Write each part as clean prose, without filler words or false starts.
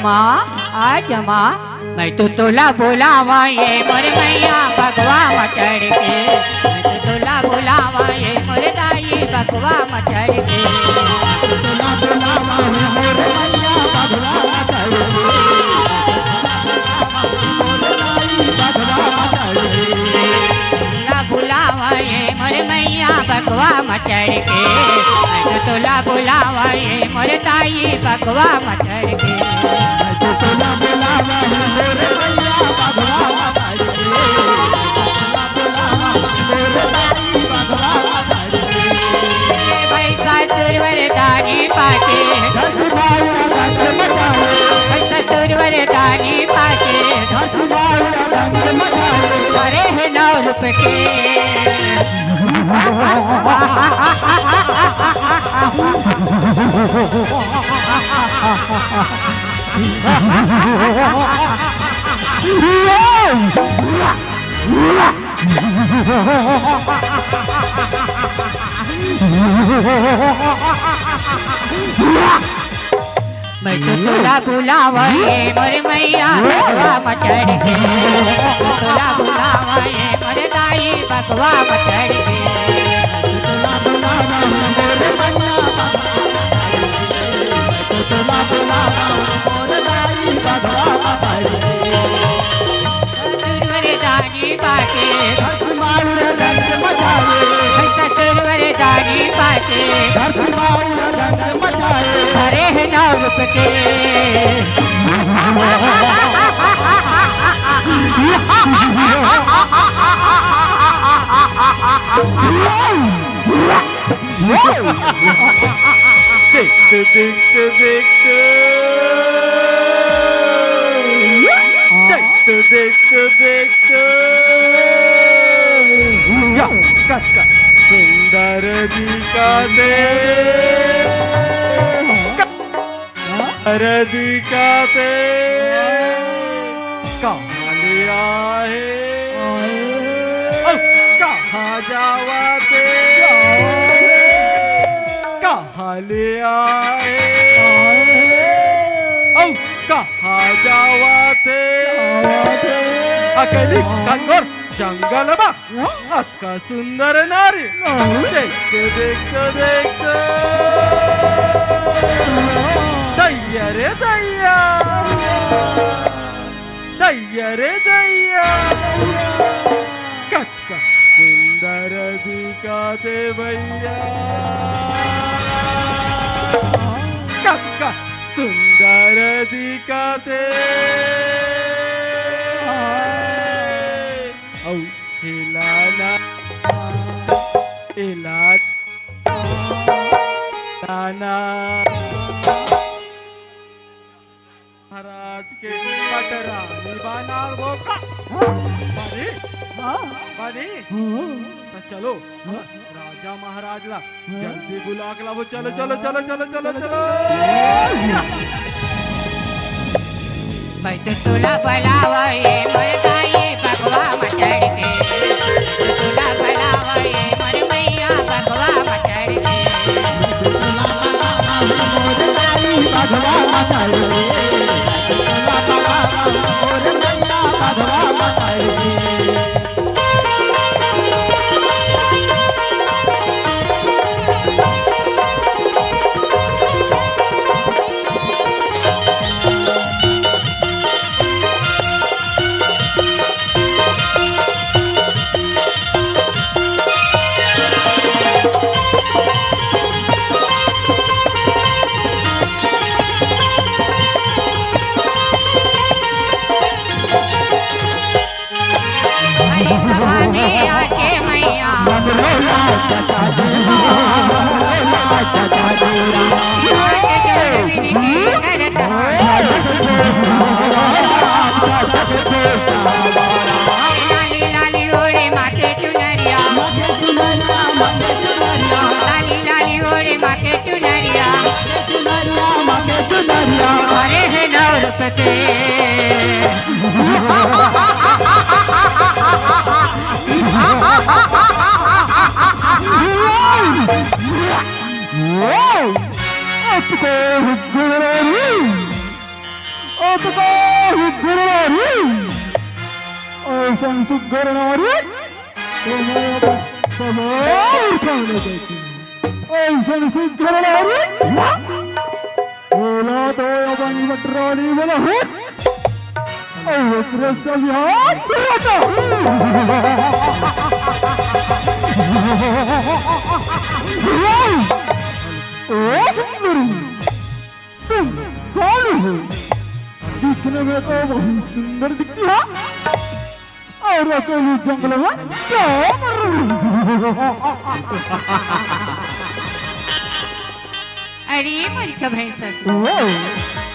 आज माँ मैं तो तुला बुलावा ये मोर मैया बगवा मचड़ के, मैं तो तुला बुलावा ये मोर दाई बगवा मचड़ के, तुला बुलावा है मोर मैया बगवा मचड़ के, तुला बुलावा ये मोर मैया बगवा मचड़ के, मैं तो तुला बुलावा ये मोर दाई बगवा मचड़ के, मैं तो तुला बुलावा है मोर मैया बगवा मचड़ के, तुला बुलावा मोर दाई बगवा मचड़ के, भाई का सुरवर दानी पाके धसमाया रंग मचाए, भाई का सुरवर दानी पाके धसमाया रंग मचाए, करे है 9 रुपए के, मैं तो तुला बुलावा ये मोर मैया बगवा मचड़ के, तुला बुलावा ये मोर दाई बगवा मचड़ के, तुला बुलावा है मोर मैया तुला बुलावा मोर दाई बगवा मचड़ के, सुरवर दानी पाके धसमाया रंग मचाए, सुरवर दानी पाके धसमाया रंग मचाए, करे है 9 रुपए के, देखते देखते देखते देखते देखते देखते या कट सुंदर दिखाते सुंदर दिखाते कहाँ ले आए कहाँ जावाते कहाँ ले आए कहाँ जावाते अकेली कंगोर जंगल में अक्का सुंदर नारी देखते देखते देखते दैया रे दैया दैया रे दैया कक्का सुंदर दिखाते भैया कक्का सुंदर दिखाते औ हिलाना हिलाना महाराज के पटरानी बानार बोका बारी तो चलो राजा महाराज ला जल्दी बुला के लाओ चलो चलो चलो चलो चलो चलो मैं तो तुला बुलावा ये मोर दाई बगवा मचड़ के, तो तुला बुलावा ये मोर मैया बगवा मचड़ के, तुला बुलावा मोर दाई बगवा मचड़ के, तुला बुलावा मोर मैया बगवा मचड़ के, लाली लाली ओढ़े माथे चुनरिया, लाली लाली ओढ़े माथे चुनरिया, अरे है 9 रुपए के, ऐसा सुगर नारी ऐसा सुगर नारी ओला तो अपन बटरानी वाला है और सब यहाँ तुम कौन हो? दिखने में तो बहुत सुंदर दिखती है और अकेले जंगल में क्या कर रही अरे मूर्ख भैंस,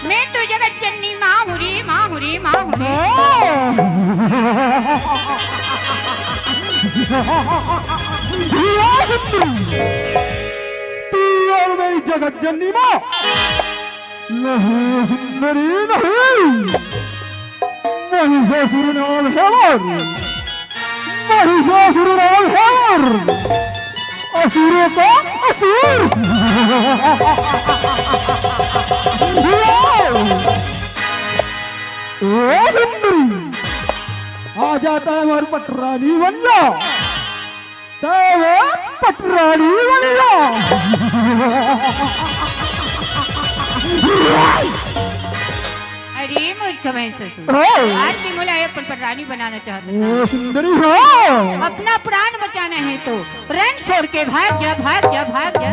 मैं तो जगत जननी माहुरी माहुरी माहुरी। तू और मेरी जगत जननी माँ नहीं सुंदरी नहीं, महिषासुर नाम है महिषासुर नाम है असुरों का असुर। ओ सुंदरी आ जाता है हमारी पटरानी बन जा, पटरानी बन जा। अरे मूर्ख भैंस, आज भी मुलाय अपन पर रानी बनाना चाहता ओ सुंदरी हो, अपना प्राण बचाना है तो रन छोड़ के भाग जा भाग जा भाग जा।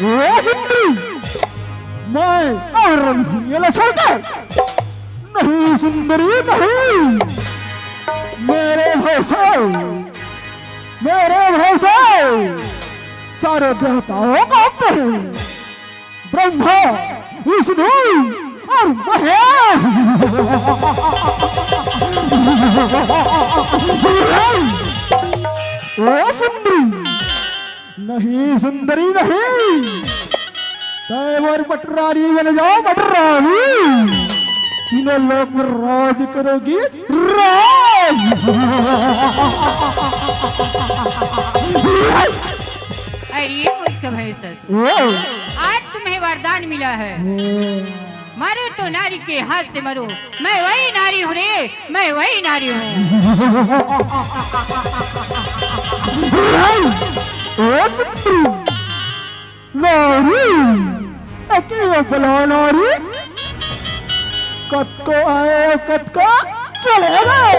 ओ सुंदरी मैं और ये छोड़कर नहीं सुंदरी नहीं, मेरे भरोसे सारे देवताओं का अंत है, ब्रह्मा विष्णु और महेश। ओ सुंदरी नहीं सुंदरी नहीं, तैवर पटरानी बन जाओ पटरानी, तीनों लोक में राज करोगी राज। अरे मूर्ख भैंस, आज तुम्हें वरदान मिला है, मरो तो नारी के हाथ से मरो। मैं वही नारी हूँ रे, मैं वही नारी हूँ। नारी कत को आए कत को चले गए।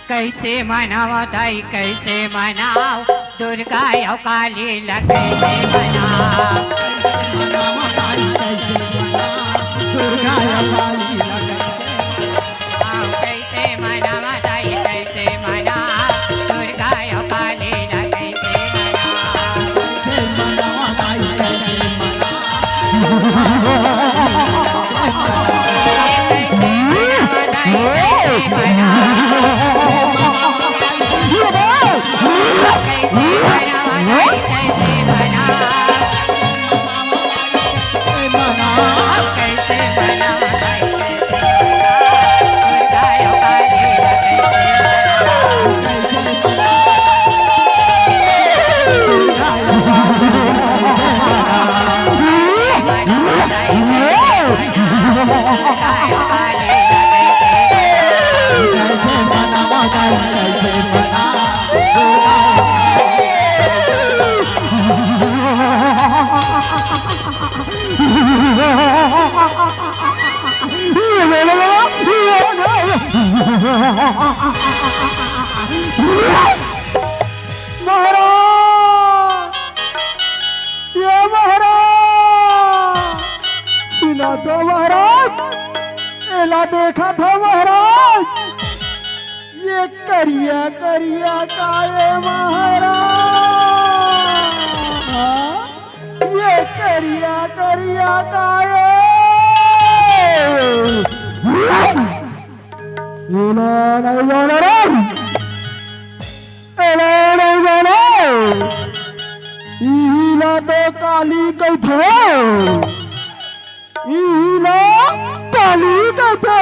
कैसे मनाओ ताई कैसे मनाओ, दुर्गा या काली कैसे मनाओ, दुर्गा या काली कैसे मनाओ ताई कैसे मनाओ, दुर्गा या काली कैसे सुना दो महाराज, एला देखा था महाराज, ये करिया करिया काये महाराज, ये करिया करिया काये। एला नहीं जाना रे, एला नहीं जाना, इला तो काली कई थे, इला काली कई थे।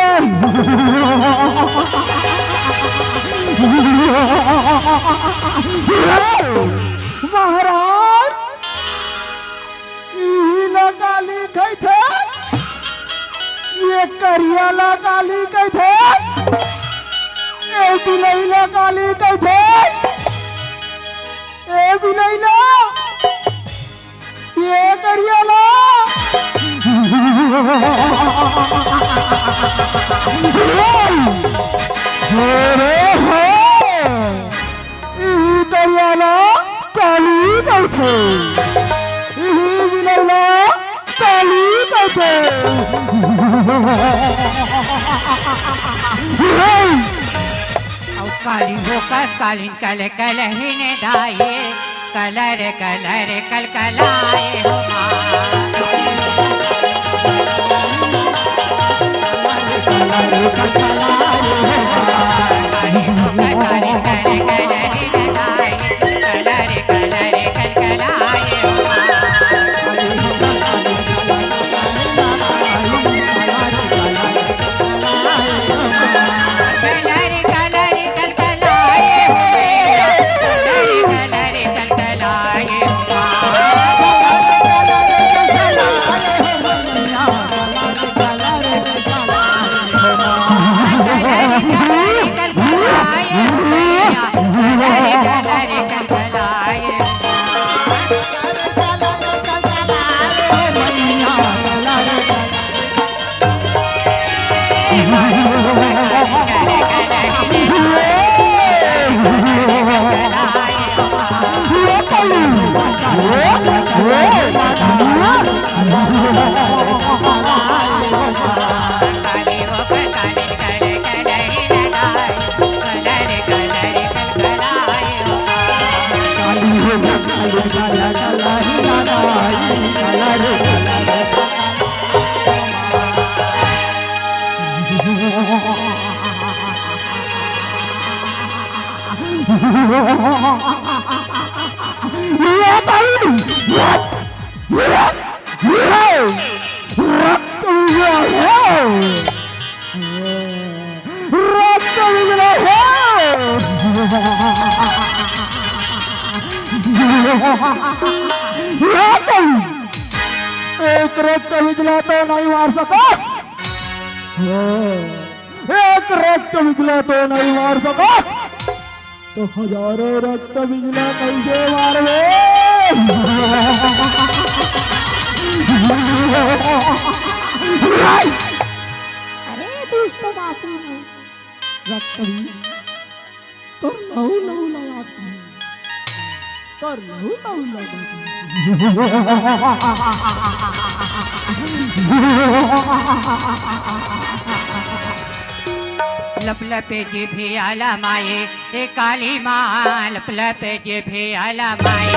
करियाला काली कहते ए बिलैला काली कहते ए बिलैला ये करियाला करियाला काली कहते बिलैला काली कहते काली होकर कालीन कल कल ही ने दाए कलर कलर कल कलाए हो काली होकर कालीन कल कल ही ने दाए कलर कलर कल कलाए हो एक रक्त विजला तो नहीं मार सकस एक रक्त विजला तो नहीं मार सकस तो हजारों रक्त विजला कैसे मारवे अरे तू इसको माफी नहीं रक्त भी कर लहू लहू लगाती कर लहू लहू लगाती लप लपे जी भी आला माए ए काली माँ लप लपे जी भी आला माए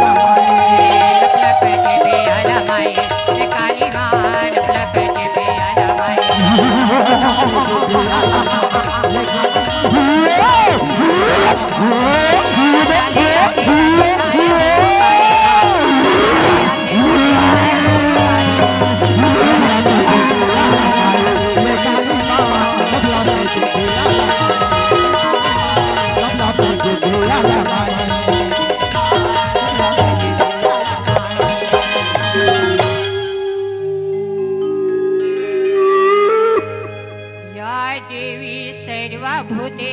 लप लपे जी भी आला माए ए काली माँ लप लपे जी भी आला माए देवी सर्वभूतेषु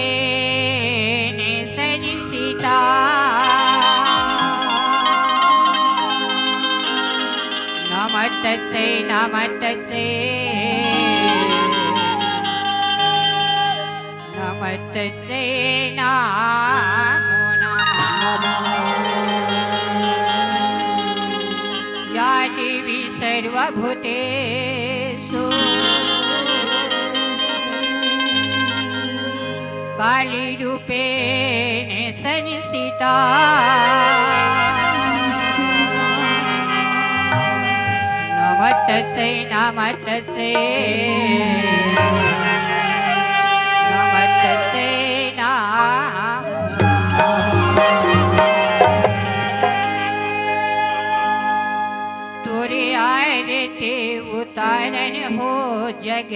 दुर्गारूपेण संस्थिता नमस्तस्यै नमस्तस्यै नमस्तस्यै नमो नमः या देवी सर्वभूतेषु कालीरूपेण संस्थिता नमस्तस्यै नमस्तस्यै नमस्तस्यै तोरे आए रे ते उतारन हो जग